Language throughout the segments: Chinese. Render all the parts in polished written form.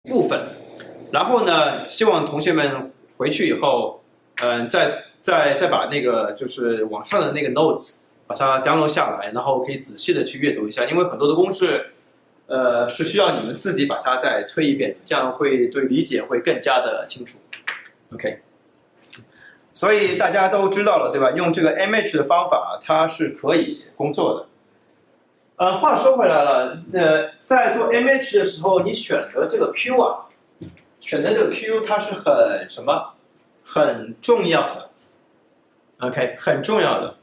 部分。然后呢，希望同学们回去以后，再把那个就是网上的那个 notes 把它 download 下来，然后可以仔细的去阅读一下，因为很多的公式，是需要你们自己把它再推一遍，这样会对理解会更加的清楚。OK， 所以大家都知道了，对吧？用这个 MH 的方法，它是可以工作的。话说回来了，在做 MH 的时候，你选择这个 Q 啊，选择这个 Q 它是很什么？很重要的。OK， 很重要的。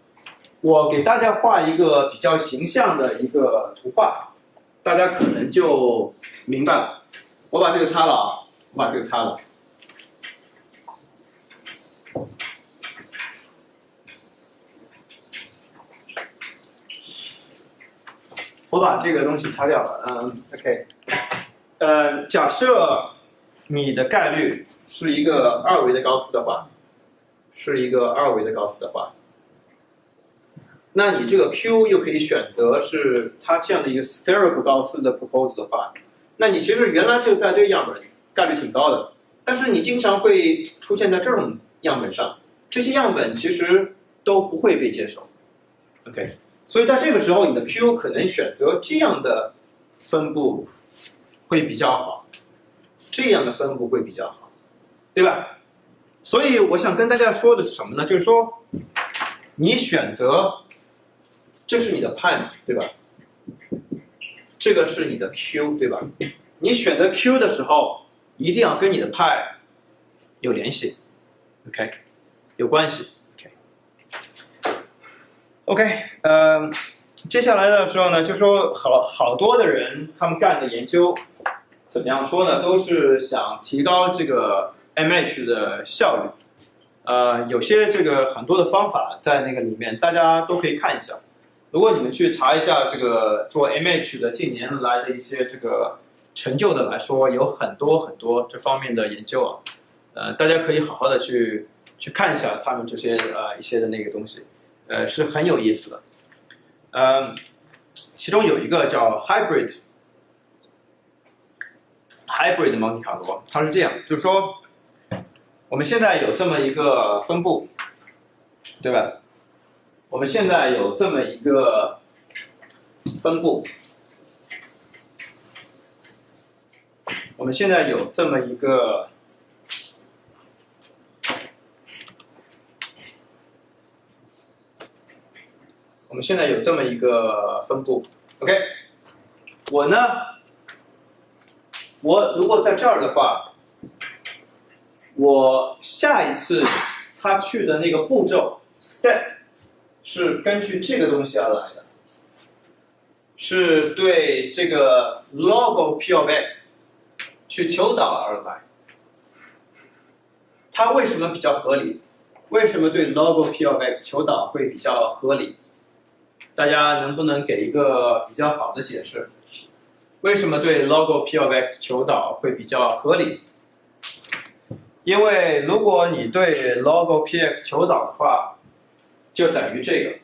我给大家画一个比较形象的一个图画，大家可能就明白了。我把这个擦了啊，我把这个擦了。我把这个东西擦掉了。OK， 假设你的概率是一个二维的高斯的话，那你这个 Q 又可以选择是它这样的一个 spherical 高斯的 proposal 的话，那你其实原来就在这个样本概率挺高的，但是你经常会出现在这种样本上，这些样本其实都不会被接受。OK。所以在这个时候，你的 Q 可能选择这样的分布会比较好，这样的分布会比较好，对吧？所以我想跟大家说的是什么呢？就是说，你选择，这是你的派嘛，对吧？这个是你的 Q， 对吧？你选择 Q 的时候，一定要跟你的派有联系 ，OK， 有关系。OK， 接下来的时候呢，就说好多的人他们干的研究，怎么样说呢？都是想提高这个 MH 的效率。有些这个很多的方法在那个里面，大家都可以看一下。如果你们去查一下这个做 MH 的近年来的一些这个成就的来说，有很多这方面的研究啊。大家可以好好的去看一下他们这些一些的那个东西。是很有意思的。其中有一个叫 hybrid Monte Carlo， 它是这样，就是说我们现在有这么一个分布，对吧？我们现在有这么一个分布，我们现在有这么一个。我们现在有这么一个分布 ，OK， 我如果在这儿的话，我下一次他去的那个步骤 step 是根据这个东西而来的，是对这个 log P of x 去求导而来。它为什么比较合理？为什么对 log P of x 求导会比较合理？大家能不能给一个比较好的解释？为什么对 log P of x 求导会比较合理？因为如果你对 log Px 求导的话，就等于这个，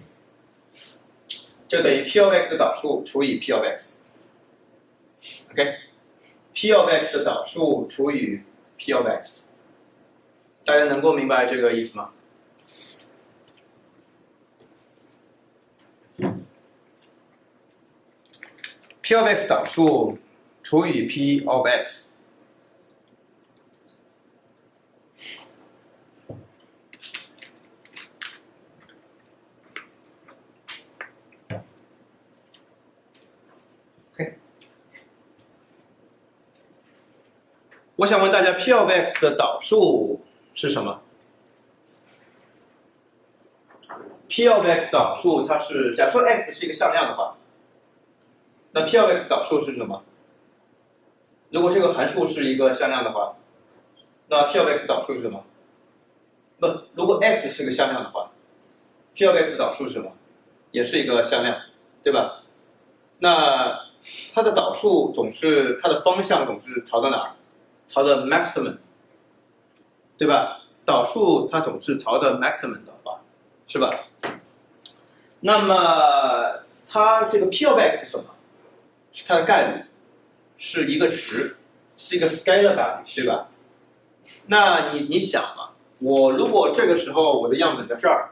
就等于 P of x 的导数除以 P of x。OK，P of x 的导数除以 P of x， 大家能够明白这个意思吗？P of x 导数除以 P of x， OK， 我想问大家 ，P of x 的导数是什么 ？P of x 导数它是，假设 x 是一个向量的话。那 P of x 导数是什么？如果这个函数是一个向量的话，那 P of x 导数是什么？不，如果 x 是个向量的话 ，P of x 导数是什么？也是一个向量，对吧？那它的导数它的方向总是朝到哪儿？朝着 maximum， 对吧？导数它总是朝着 maximum 的话，是吧？那么它这个 P of x 是什么？是它的概率，是一个值。是一个 scalar value， 对吧？那你想嘛，我如果这个时候我的样本在这儿，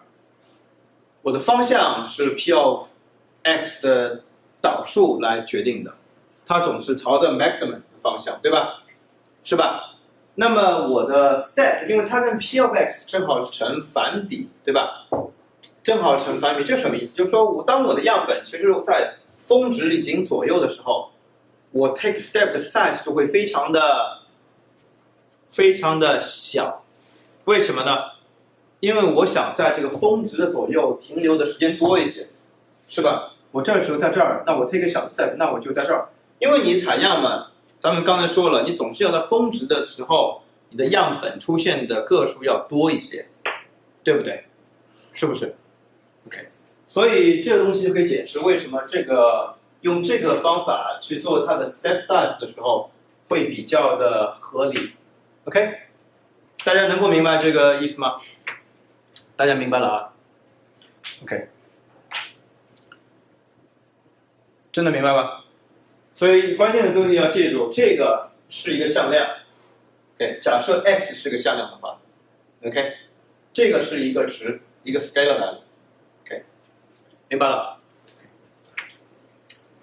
我的方向是 p of x 的导数来决定的，它总是朝着 maximum 的方向，对吧？是吧？那么我的 step， 因为它跟 p of x 正好是成反比，对吧？正好成反比，这什么意思？就是说当我的样本其实在峰值已经左右的时候，我 take step 的 size 就会非常的小。为什么呢？因为我想在这个峰值的左右停留的时间多一些，是吧？我这时候在这儿，那我 take 小 step， 那我就在这儿。因为你采样嘛，咱们刚才说了，你总是要在峰值的时候，你的样本出现的个数要多一些，对不对？是不是 ？OK， 所以这个东西就可以解释为什么用这个方法去做它的 step size 的时候会比较的合理。OK， 大家能够明白这个意思吗？大家明白了啊 ？OK， 真的明白吗？所以关键的东西要记住，这个是一个向量。OK， 假设 x 是个向量的话 ，OK， 这个是一个值，一个 scalar value。OK， 明白了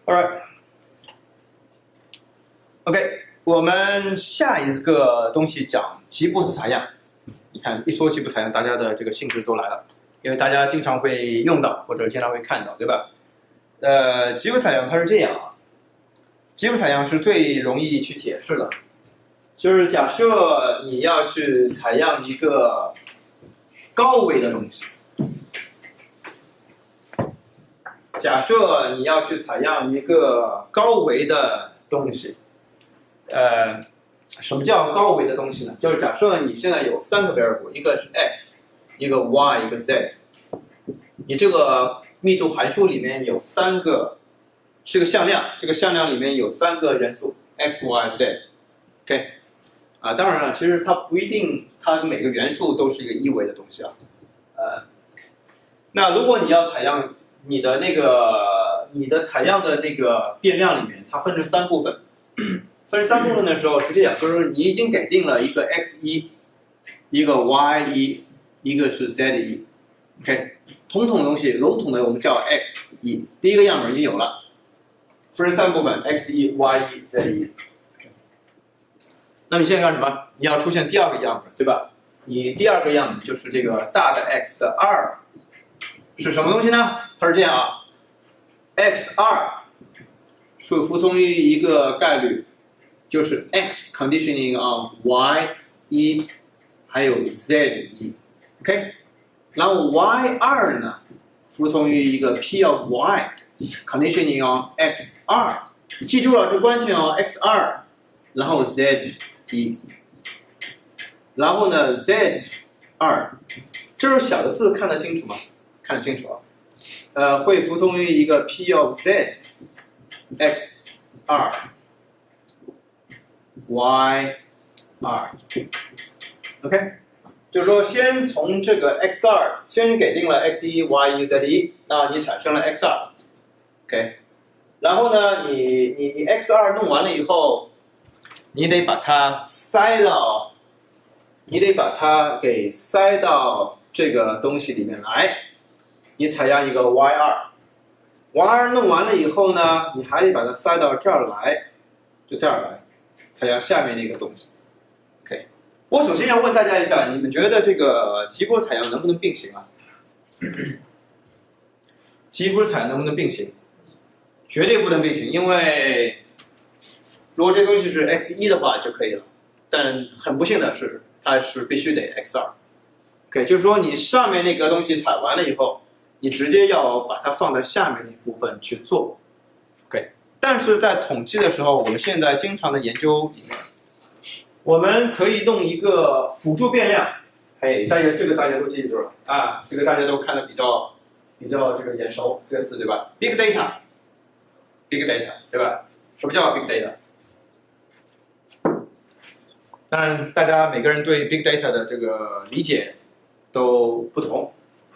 ？All right。OK， 我们下一个东西讲吉布斯采样。你看，一说吉布斯采样，大家的这个兴致都来了，因为大家经常会用到或者经常会看到，对吧？吉布斯采样它是这样啊。吉布斯采样是最容易去解释的，就是假设你要去采样一个高维的东西，什么叫高维的东西呢？就是假设你现在有3个 variable， 一个是 x， 一个 y， 一个 z， 你这个密度函数里面有3个。是个向量，这个向量里面有3个元素 x, y, z，OK， 当然了，其实它不一定，它每个元素都是一个一维的东西啊，那如果你要采样你的采样的那个变量里面，它分成3部分，分成3部分的时候是这样，就是你已经给定了一个 x1， 一个 y1， 一个是 z1，OK， 统统的东西，笼统的我们叫 x1， 第一个样本已经有了。分成3部分 ，x1、y1、z1。那么你现在干什么？你要出现第2个样本，对吧？你第2个样本就是这个大的 x 的2，是什么东西呢？它是这样啊 ，x2是服从于一个概率，就是 x conditioning on y1 还有 z1，OK， 然后 y2呢？服从于一个 p of y conditioning on x2， 记住了，这关键哦 ，x2， 然后 z1， 然后呢 z2， 这是小的字看得清楚吗？看得清楚啊。会服从于一个 p of z x2 y2，OK。就是说，先从这个 x2， 先给定了 x1、y1、z1， 那你产生了 x2，OK， 然后呢，你 x2 弄完了以后，你得把它给塞到这个东西里面来，你采样一个 y2，y2 弄完了以后呢，你还得把它塞到这儿来，就这儿来，采样下面那个东西。我首先要问大家一下，你们觉得这个吉布斯采样能不能并行啊？吉布斯采样能不能并行？绝对不能并行，因为如果这东西是 x1 的话就可以了，但很不幸的是，它是必须得 x2。OK， 就是说你上面那个东西采完了以后，你直接要把它放在下面那部分去做。OK， 但是在统计的时候，我们现在经常的研究里面。我们可以弄一个辅助变量，大家都记住了啊，这个大家都看得比较这个眼熟，这个词对吧 ？Big data， 对吧？什么叫 big data？ 当然，大家每个人对 big data 的这个理解都不同，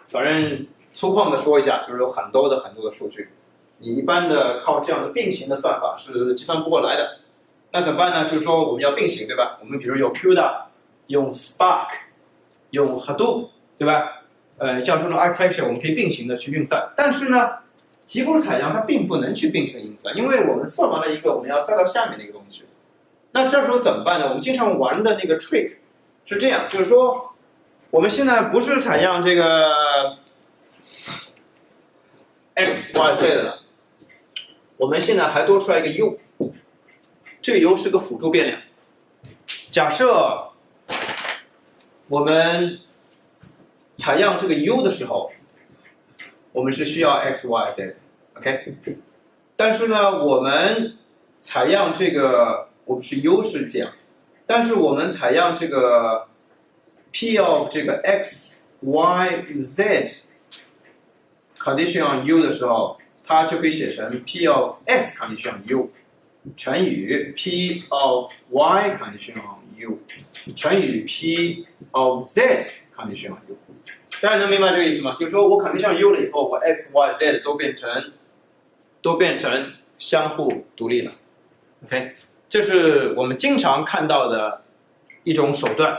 反正粗犷的说一下，就是有很多的数据，你一般的靠这样的并行的算法是计算不过来的。那怎么办呢？就是说我们要并行，对吧？我们比如有 CUDA， 用 Spark， 用 Hadoop， 对吧？像这种 architecture 我们可以并行的去运算。但是呢，吉布斯采样它并不能去并行运算，因为我们算完了一个，我们要塞到下面的一个东西。那这时候怎么办呢？我们经常玩的那个 trick 是这样，就是说我们现在不是采样这个 x y z 的了，我们现在还多出来一个 u， 这个 u 是个辅助变量。假设我们采样这个 u 的时候，我们是需要 x y z，OK？ 但是呢，我们采样这个我们是 u 是这样，但是我们采样这个 p of 这个 x y z condition on u 的时候，它就可以写成 p of x condition on u 乘以 p of y condition on u 乘以 p of z condition on u。大家能明白这个意思吗？就是说我 condition on u 了以后，我 x y z 都变成相互独立了。OK， 这是我们经常看到的一种手段，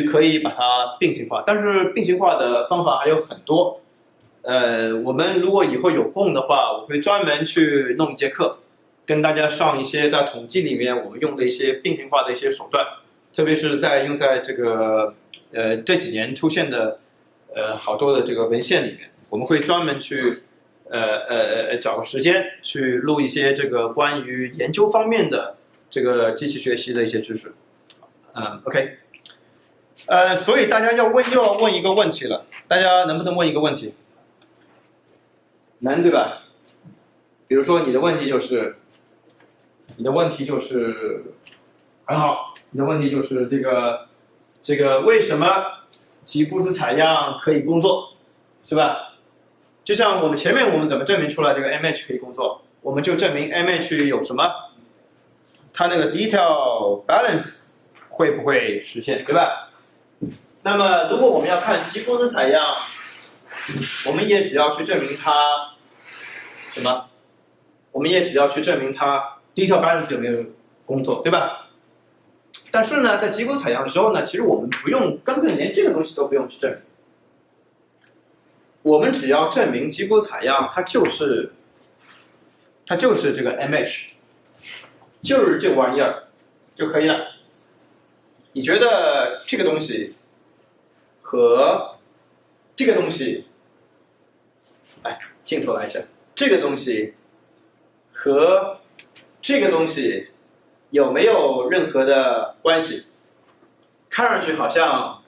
可以把它并行化。但是并行化的方法还有很多。我们如果以后有空的话，我会专门去弄一节课，跟大家上一些在统计里面我们用的一些并行化的一些手段，特别是用在这个这几年出现的好多的这个文献里面，我们会专门去找个时间去录一些这个关于研究方面的这个机器学习的一些知识。OK， 所以大家又要问一个问题了，大家能不能问一个问题？能对吧？比如说你的问题就是很好，你的问题就是这个为什么吉布斯采样可以工作，是吧？就像我们前面我们怎么证明出来这个 MH 可以工作，我们就证明 MH 有什么，它那个 detail balance 会不会实现，对吧？那么如果我们要看吉布斯采样，我们也只要去证明它什么？我们也只要去证明它 detail balance 有没有工作，对吧？但是呢，在吉布斯采样的时候呢，其实我们根本连这个东西都不用去证明，我们只要证明吉布斯采样它就是这个 MH， 就是这玩意儿就可以了。你觉得这个东西和这个东西，镜头来一下，这个东西和这个东西有没有任何的关系？看上去好像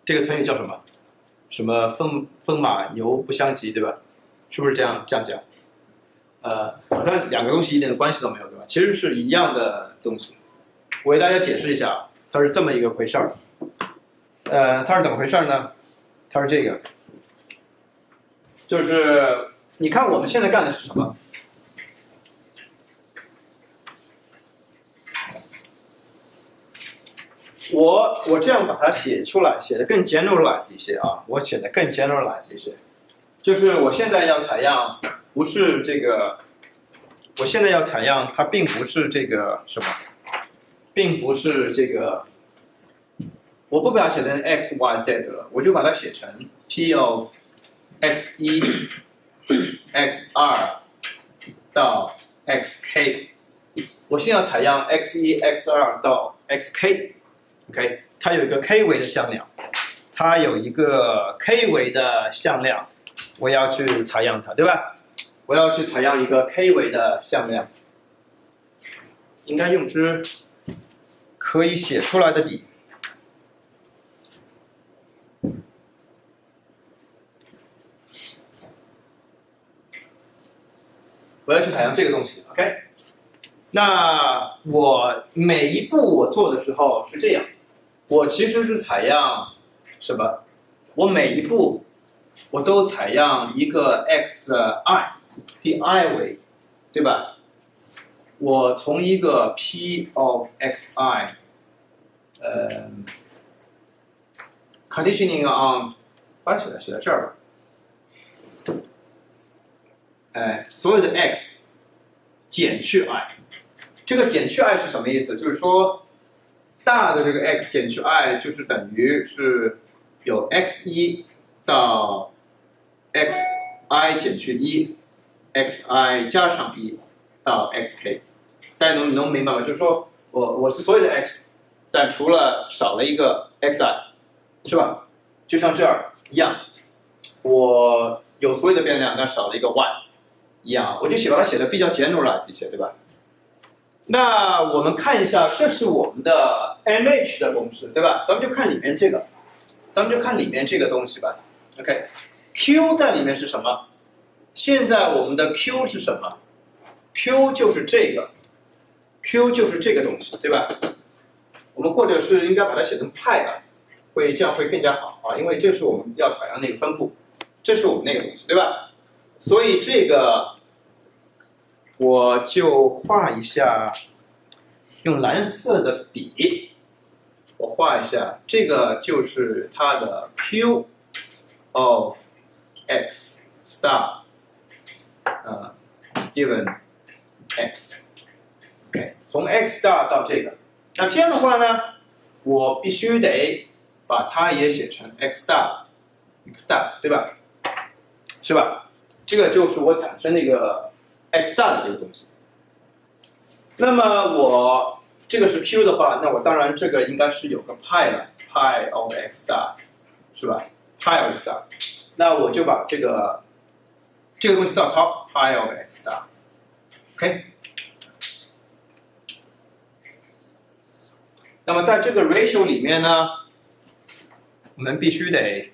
这个成语叫什么？什么风马牛不相及，对吧？是不是这样讲？好像两个东西一点关系都没有，对吧？其实是一样的东西。我给大家解释一下，它是这么一个回事儿。它是怎么回事呢？它是这个，就是你看我们现在干的是什么？我这样把它写出来，写的更 generalize 一些啊，我写的更 generalize 一些，就是我现在要采样不是这个，我现在要采样它并不是这个什么，并不是这个，我不把它写成 x y z 了，我就把它写成 p of x1 x2 到 xk， 我现在要采样 x1 x2 到 xk。OK， 它有一个 k 维的向量，我要去采样它，对吧？我要去采样一个 k 维的向量，应该用支可以写出来的笔。我要去采样这个东西 ，OK？ 那我每一步我做的时候是这样。我其实是采样什么？我每一步我都采样一个 xi， 第 i 维，对吧？我从一个 p of xi， conditioning on， 写在这儿吧。所有的 x 减去 i。这个减去 i 是什么意思？就是说大的这个 x 减去 i 就是等于是有 x1到 xi 减去1，xi 加上1到 xk。大家能明白吗？就是说我是所有的 x， 但除了少了一个 xi， 是吧？就像这儿一样，我有所有的变量，但少了一个 y， 一样，我就把它写的比较简陋一些，对吧？那我们看一下，这是我们的 MH 的公式，对吧？咱们就看里面这个，东西吧。OK，Q 在里面是什么？现在我们的 Q 是什么 ？Q 就是这个 ，Q 就是这个东西，对吧？我们或者是应该把它写成派吧，这样会更加好啊，因为这是我们要采样那个分布，这是我们那个东西，对吧？所以这个我就画一下，用蓝色的笔，我画一下，这个就是它的 Q of x star， given x，OK， 从 x star 到这个，那这样的话呢，我必须得把它也写成 x star， 对吧？是吧？这个就是我产生那个 x star 的这个东西。那么我这个是 q 的话，那我当然这个应该是有个派了 ，pi of x star， 是吧 ？pi of x star， 那我就把这个东西照抄 pi of x star，OK。那么在这个 ratio 里面呢，我们必须得，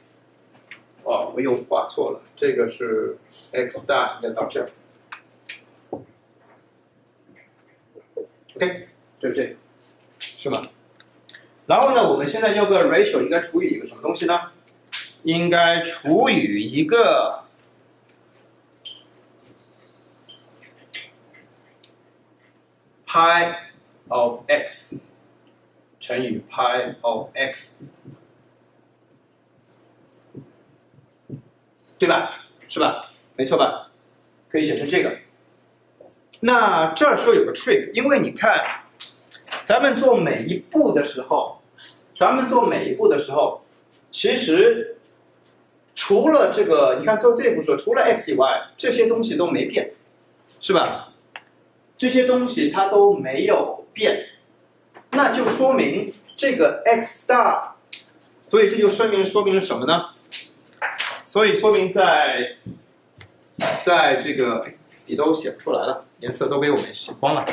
我又画错了，这个是 x star 应该到这儿。OK， 就是这个，是吗？然后呢，我们现在要个 ratio 应该除以一个什么东西呢？应该除以一个pi of x 乘以 pi of x， 对吧？是吧？没错吧？可以写成这个。那这时候有个 trick， 因为你看，咱们做每一步的时候，其实除了这个，你看做这一步的时候，除了 x 以外，这些东西都没变，是吧？这些东西它都没有变，那就说明这个 x star， 所以这就说明了什么呢？所以说明在这个笔都写不出来了，颜色都被我们写光了。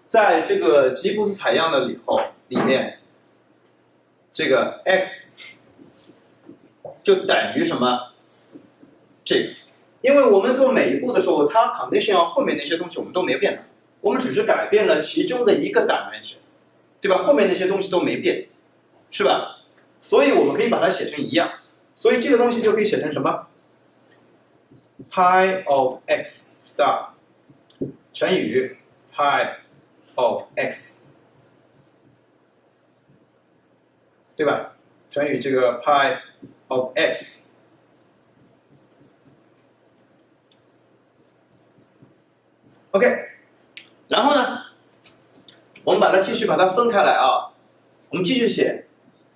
在这个吉布斯采样的里面，这个 x 就等于什么？这个，因为我们做每一步的时候，它 condition 后面那些东西我们都没变的，我们只是改变了其中的一个 dimension， 对吧？后面那些东西都没变，是吧？所以我们可以把它写成一样，所以这个东西就可以写成什么 ？pi of x star 乘以 pi of x， 对吧？乘以这个 pi of x。OK， 然后呢，我们继续把它分开来啊，我们继续写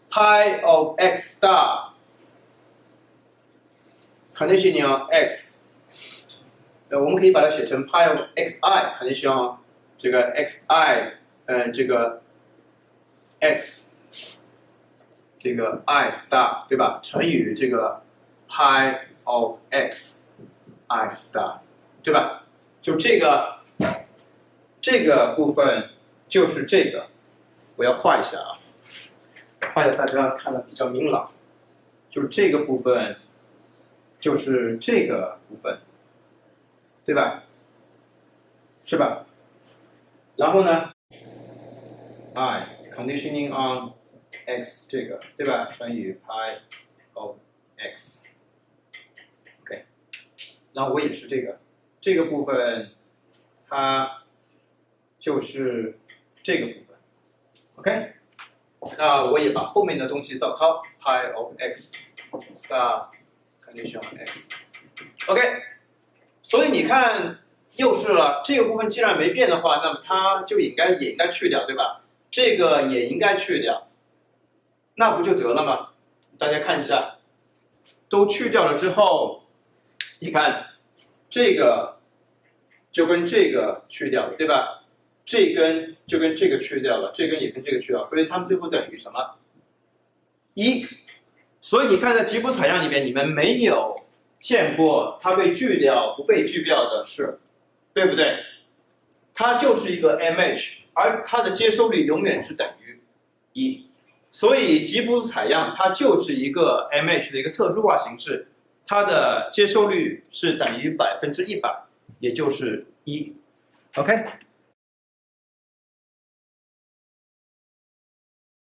pi of x star conditional x， 我们可以把它写成 pi of xi conditional 这个 xi， 这个 x 这个 i star 对吧？乘以这个 pi of x i star 对吧？就这个部分就是这个，我要画一下啊，画一下大家看的比较明朗。就是这个部分，就是这个部分，对吧？是吧？然后呢 ，i conditioning on x 这个对吧？乘以 pi of x，OK， 然后我也是这个部分，它就是这个部分 ，OK， 那我也把后面的东西照抄 pi of x star condition on x，OK， 所以你看又是了，这个部分既然没变的话，那么它就也应该去掉，对吧？这个也应该去掉，那不就得了吗？大家看一下，都去掉了之后，你看这个就跟这个去掉了，对吧？这根就跟这个去掉了，这根也跟这个去掉，所以它们最后等于什么？1。所以你看在吉普采样里面，你们没有见过它被锯掉不被锯掉的事，对不对？它就是一个 MH， 而它的接收率永远是等于1。所以吉普采样它就是一个 MH 的一个特殊化形式，它的接收率是等于100%，也就是1。OK。